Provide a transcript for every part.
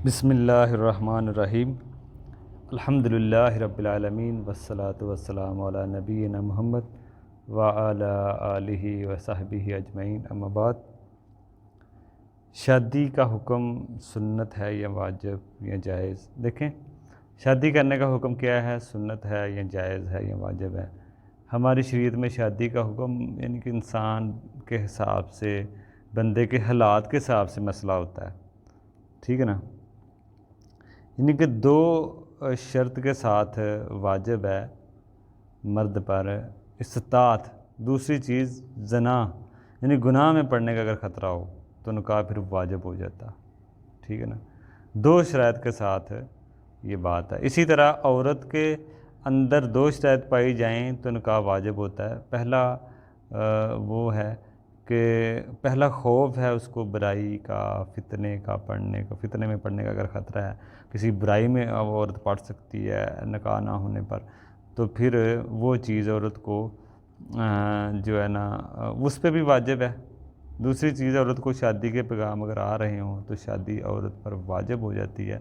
بسم اللہ الرحمن الرحیم الحمدللہ رب العالمین والصلاة والسلام علی نبینا محمد وعلی آلہ وصحبہ اجمعین، اما بعد۔ شادی کا حکم سنت ہے یا واجب یا جائز؟ دیکھیں، شادی کرنے کا حکم کیا ہے؟ سنت ہے یا جائز ہے یا واجب ہے؟ ہماری شریعت میں شادی کا حکم یعنی کہ انسان کے حساب سے، بندے کے حالات کے حساب سے مسئلہ ہوتا ہے، ٹھیک ہے نا؟ یعنی کہ دو شرط کے ساتھ واجب ہے مرد پر استطاعت، دوسری چیز زنا یعنی گناہ میں پڑنے کا اگر خطرہ ہو تو نکاح پھر واجب ہو جاتا، ٹھیک ہے نا؟ دو شرائط کے ساتھ یہ بات ہے۔ اسی طرح عورت کے اندر دو شرائط پائی جائیں تو نکاح واجب ہوتا ہے۔ پہلا وہ ہے کہ پہلا خوف ہے اس کو برائی کا، فتنے میں پڑنے کا اگر خطرہ ہے، کسی برائی میں عورت پڑ سکتی ہے نکاح نہ ہونے پر، تو پھر وہ چیز عورت کو جو ہے نا اس پہ بھی واجب ہے۔ دوسری چیز، عورت کو شادی کے پیغام اگر آ رہے ہوں تو شادی عورت پر واجب ہو جاتی ہے۔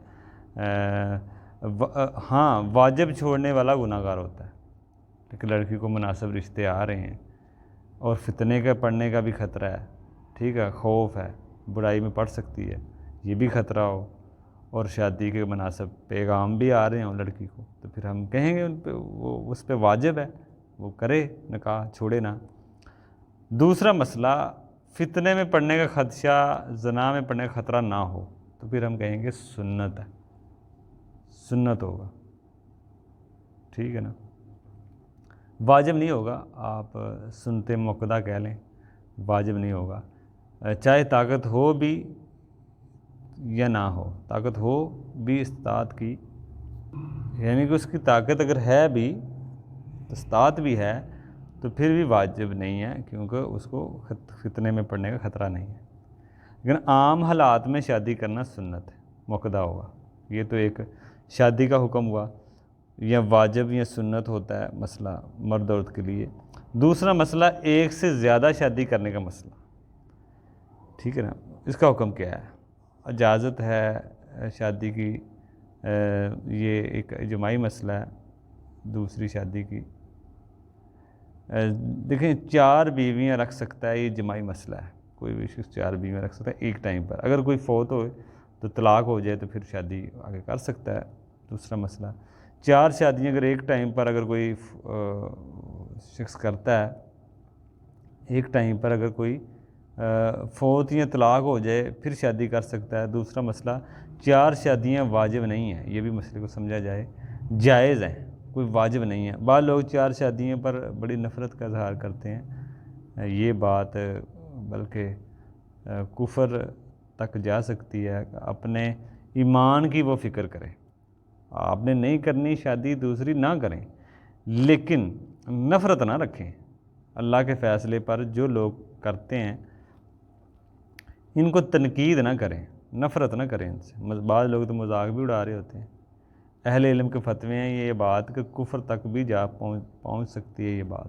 ہاں، واجب چھوڑنے والا گناہ گار ہوتا ہے، لیکن لڑکی کو مناسب رشتے آ رہے ہیں اور فتنے کا پڑنے کا بھی خطرہ ہے، ٹھیک ہے، خوف ہے، برائی میں پڑ سکتی ہے، یہ بھی خطرہ ہو، اور شادی کے مناسب پیغام بھی آ رہے ہوں لڑکی کو، تو پھر ہم کہیں گے ان پہ وہ اس پہ واجب ہے، وہ کرے نکاح، چھوڑے نہ۔ دوسرا مسئلہ، فتنے میں پڑنے کا خدشہ، زنا میں پڑنے کا خطرہ نہ ہو تو پھر ہم کہیں گے سنت ہے، سنت ہوگا، ٹھیک ہے نا؟ واجب نہیں ہوگا، آپ سنت موقدہ کہہ لیں، واجب نہیں ہوگا، چاہے طاقت ہو بھی یا نہ ہو، طاقت ہو بھی استطاعت کی، یعنی کہ اس کی طاقت اگر ہے بھی، استطاعت بھی ہے، تو پھر بھی واجب نہیں ہے، کیونکہ اس کو فتنے میں پڑنے کا خطرہ نہیں ہے۔ لیکن عام حالات میں شادی کرنا سنت ہے، موقدہ ہوگا۔ یہ تو ایک شادی کا حکم ہوا، یا واجب یا سنت ہوتا ہے مسئلہ مرد عورت کے لیے۔ دوسرا مسئلہ، ایک سے زیادہ شادی کرنے کا مسئلہ، ٹھیک ہے نا؟ اس کا حکم کیا ہے؟ اجازت ہے شادی کی، یہ ایک اجماعی مسئلہ ہے دوسری شادی کی۔ دیکھیں، 4 بیویاں رکھ سکتا ہے، یہ اجماعی مسئلہ ہے، کوئی بھی شخص 4 بیویاں رکھ سکتا ہے ایک ٹائم پر۔ اگر کوئی فوت ہو تو طلاق ہو جائے تو پھر شادی آگے کر سکتا ہے، دوسرا مسئلہ۔ 4 شادیاں اگر ایک ٹائم پر اگر کوئی شخص کرتا ہے، ایک ٹائم پر اگر کوئی فوت یا طلاق ہو جائے پھر شادی کر سکتا ہے، دوسرا مسئلہ۔ 4 شادیاں واجب نہیں ہیں، یہ بھی مسئلے کو سمجھا جائے، جائز ہیں، کوئی واجب نہیں ہے۔ بعض لوگ 4 شادیوں پر بڑی نفرت کا اظہار کرتے ہیں، یہ بات بلکہ کفر تک جا سکتی ہے۔ اپنے ایمان کی وہ فکر کریں، آپ نے نہیں کرنی شادی دوسری نہ کریں، لیکن نفرت نہ رکھیں اللہ کے فیصلے پر۔ جو لوگ کرتے ہیں ان کو تنقید نہ کریں، نفرت نہ کریں ان سے۔ بعض لوگ تو مذاق بھی اڑا رہے ہوتے ہیں، اہل علم کے فتوے ہیں یہ بات کہ کفر تک بھی جا پہنچ سکتی ہے یہ بات،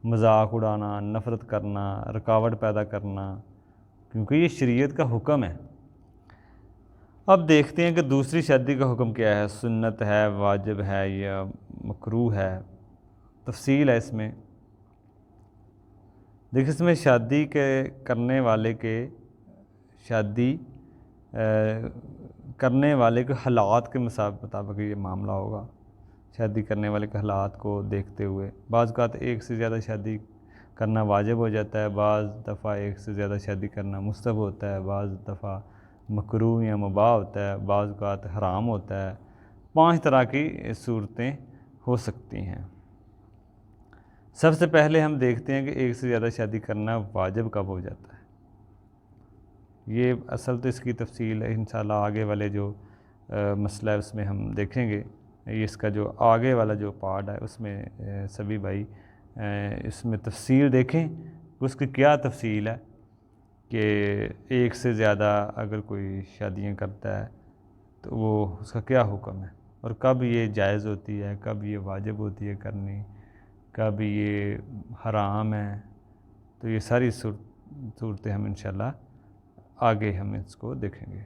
مذاق اڑانا، نفرت کرنا، رکاوٹ پیدا کرنا، کیونکہ یہ شریعت کا حکم ہے۔ اب دیکھتے ہیں کہ دوسری شادی کا حکم کیا ہے، سنت ہے، واجب ہے یا مکروہ ہے؟ تفصیل ہے اس میں۔ دیکھ، اس میں شادی کے کرنے والے کے حالات کے مطابق یہ معاملہ ہوگا۔ شادی کرنے والے کے حالات کو دیکھتے ہوئے بعض اوقات ایک سے زیادہ شادی کرنا واجب ہو جاتا ہے، بعض دفعہ ایک سے زیادہ شادی کرنا مستحب ہوتا ہے، بعض دفعہ مکروہ یا مباح ہوتا ہے، بعض اوقات حرام ہوتا ہے۔ 5 طرح کی صورتیں ہو سکتی ہیں۔ سب سے پہلے ہم دیکھتے ہیں کہ ایک سے زیادہ شادی کرنا واجب کب ہو جاتا ہے۔ یہ اصل تو اس کی تفصیل ہے انشاءاللہ آگے والے جو مسئلہ ہے اس میں ہم دیکھیں گے۔ یہ اس کا جو آگے والا جو پارٹ ہے اس میں سبھی بھائی اس میں تفصیل دیکھیں، اس کی کیا تفصیل ہے کہ ایک سے زیادہ اگر کوئی شادیاں کرتا ہے تو وہ اس کا کیا حکم ہے، اور کب یہ جائز ہوتی ہے، کب یہ واجب ہوتی ہے کرنی، کب یہ حرام ہے۔ تو یہ ساری صورتیں ہم انشاءاللہ آگے ہم اس کو دیکھیں گے۔